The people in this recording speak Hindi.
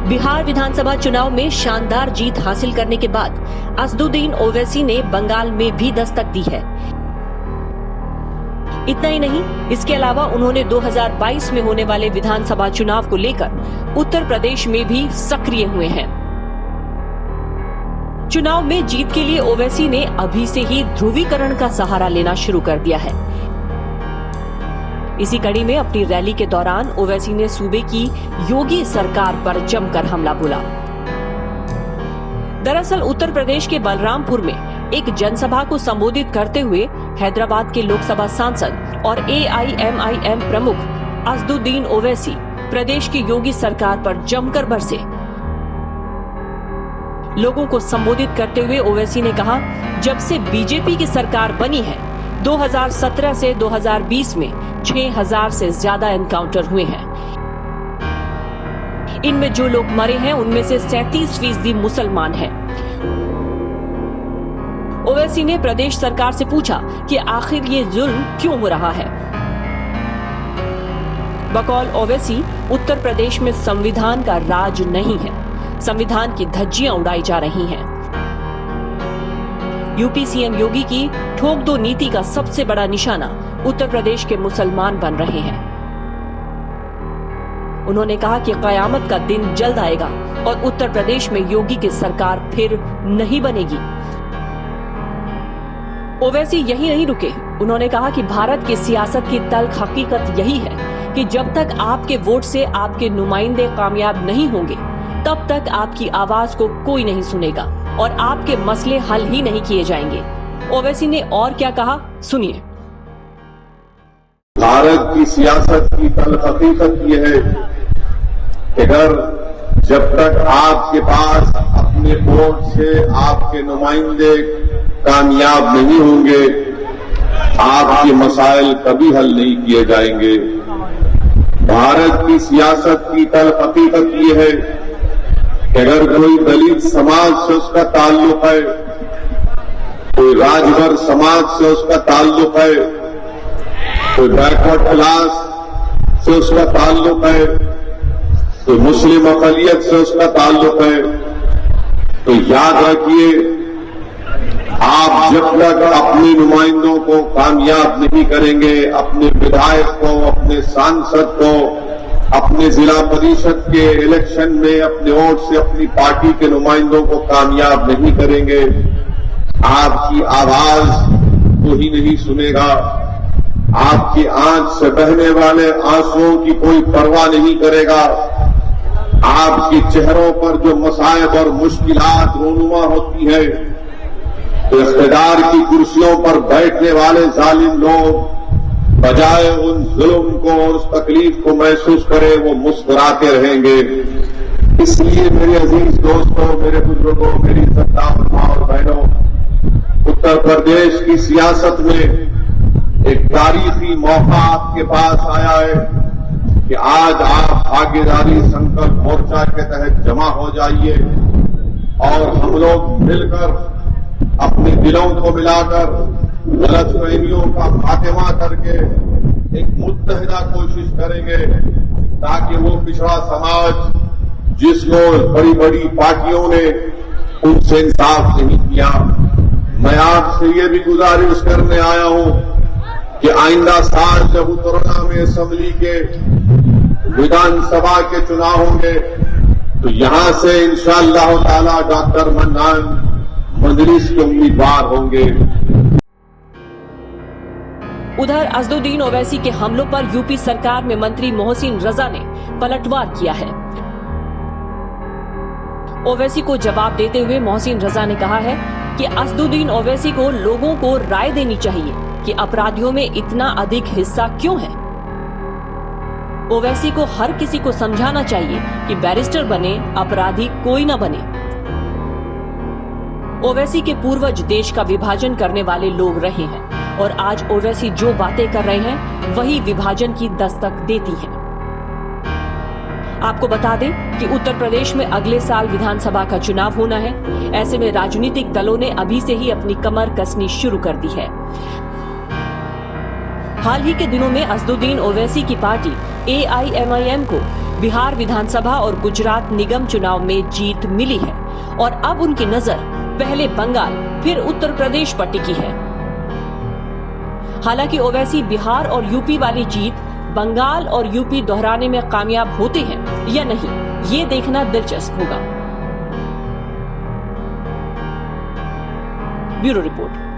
बिहार विधानसभा चुनाव में शानदार जीत हासिल करने के बाद असदुद्दीन ओवैसी ने बंगाल में भी दस्तक दी है। इतना ही नहीं, इसके अलावा उन्होंने 2022 में होने वाले विधानसभा चुनाव को लेकर उत्तर प्रदेश में भी सक्रिय हुए हैं। चुनाव में जीत के लिए ओवैसी ने अभी से ही ध्रुवीकरण का सहारा लेना शुरू कर दिया है। इसी कड़ी में अपनी रैली के दौरान ओवैसी ने सूबे की योगी सरकार पर जमकर हमला बोला। दरअसल उत्तर प्रदेश के बलरामपुर में एक जनसभा को संबोधित करते हुए हैदराबाद के लोकसभा सांसद और AIMIM प्रमुख असदुद्दीन ओवैसी प्रदेश की योगी सरकार पर जमकर बरसे। लोगों को संबोधित करते हुए ओवैसी ने कहा, जब से बीजेपी की सरकार बनी है 2017 से 2020 में 6000 से ज्यादा एनकाउंटर हुए हैं। इनमें जो लोग मरे हैं उनमें से 37% मुसलमान हैं। ओवैसी ने प्रदेश सरकार से पूछा कि आखिर ये जुल्म क्यों हो रहा है। बकौल ओवैसी, उत्तर प्रदेश में संविधान का राज नहीं है, संविधान की धज्जियां उड़ाई जा रही हैं। यूपी सीएम योगी की ठोक दो नीति का सबसे बड़ा निशाना उत्तर प्रदेश के मुसलमान बन रहे हैं। उन्होंने कहा कि कयामत का दिन जल्द आएगा और उत्तर प्रदेश में योगी की सरकार फिर नहीं बनेगी। ओवैसी यही नहीं रुके। उन्होंने कहा कि भारत की सियासत की तल्ख हकीकत यही है कि जब तक आपके वोट से आपके नुमाइंदे कामयाब नहीं होंगे तब तक आपकी आवाज को कोई नहीं सुनेगा और आपके मसले हल ही नहीं किए जाएंगे। ओवैसी ने और क्या कहा, सुनिए। भारत की सियासत की तल्ख हकीकत यह है कि अगर जब तक आपके पास अपने वोट से आपके नुमाइंदे कामयाब नहीं होंगे आपके मसाइल कभी हल नहीं किए जाएंगे। भारत की सियासत की तल्ख हकीकत यह है कि अगर कोई दलित समाज से उसका ताल्लुक है, कोई राजभर समाज से उसका ताल्लुक है, कोई बैकवर्ड क्लास से उसका ताल्लुक है, कोई मुस्लिम अक़लियत से उसका ताल्लुक है, तो याद रखिए आप जब तक अपने नुमाइंदों को कामयाब नहीं करेंगे, अपने विधायक को, अपने सांसद को, अपने जिला परिषद के इलेक्शन में अपने वोट से अपनी पार्टी के नुमाइंदों को कामयाब नहीं करेंगे, आपकी आवाज कोई नहीं सुनेगा। आपकी आंख से बहने वाले आंसुओं की कोई परवाह नहीं करेगा। आपके चेहरों पर जो मसाइब और मुश्किलात रोनुमा होती है, तो इख्तिदार की कुर्सियों पर बैठने वाले जालिम लोग बजाय उन जुल्म को और उस तकलीफ को महसूस करें वो मुस्कुराते रहेंगे। इसलिए मेरे अजीज दोस्तों, मेरे बुजुर्गों, मेरी इज्जतदार मां और बहनों, उत्तर प्रदेश की सियासत में एक तारीखी मौका आपके पास आया है कि आज आप भागीदारी संकल्प मोर्चा के तहत जमा हो जाइए और हम लोग मिलकर अपने दिलों को मिलाकर गलतफहमियों का खात्मा करके एक मुत्तहिदा कोशिश करेंगे ताकि वो पिछड़ा समाज जिसको बड़ी बड़ी पार्टियों ने उनसे इंसाफ नहीं किया। मैं आपसे ये भी गुजारिश करने आया हूं कि आइंदा साल जब उत्तराखंड में असेंबली के विधानसभा के चुनाव होंगे तो यहां से इंशाअल्लाह ताला डॉक्टर मन्नान मजलिस के उम्मीदवार होंगे। उधर असदुद्दीन ओवैसी के हमलों पर यूपी सरकार में मंत्री मोहसिन रजा ने पलटवार किया है। ओवैसी को जवाब देते हुए मोहसिन रजा ने कहा है कि असदुद्दीन ओवैसी को लोगों को राय देनी चाहिए कि अपराधियों में इतना अधिक हिस्सा क्यों है। ओवैसी को हर किसी को समझाना चाहिए कि बैरिस्टर बने, अपराधी कोई न बने। ओवैसी के पूर्वज देश का विभाजन करने वाले लोग रहे हैं और आज ओवैसी जो बातें कर रहे हैं वही विभाजन की दस्तक देती हैं। आपको बता दें कि उत्तर प्रदेश में अगले साल विधानसभा का चुनाव होना है। ऐसे में राजनीतिक दलों ने अभी से ही अपनी कमर कसनी शुरू कर दी है। हाल ही के दिनों में असदुद्दीन ओवैसी की पार्टी AIMIM को बिहार विधानसभा और गुजरात निगम चुनाव में जीत मिली है और अब उनकी नजर पहले बंगाल फिर उत्तर प्रदेश पर टिकी है। हालांकि ओवैसी बिहार और यूपी वाली जीत बंगाल और यूपी दोहराने में कामयाब होते हैं या नहीं, ये देखना दिलचस्प होगा। Bureau report.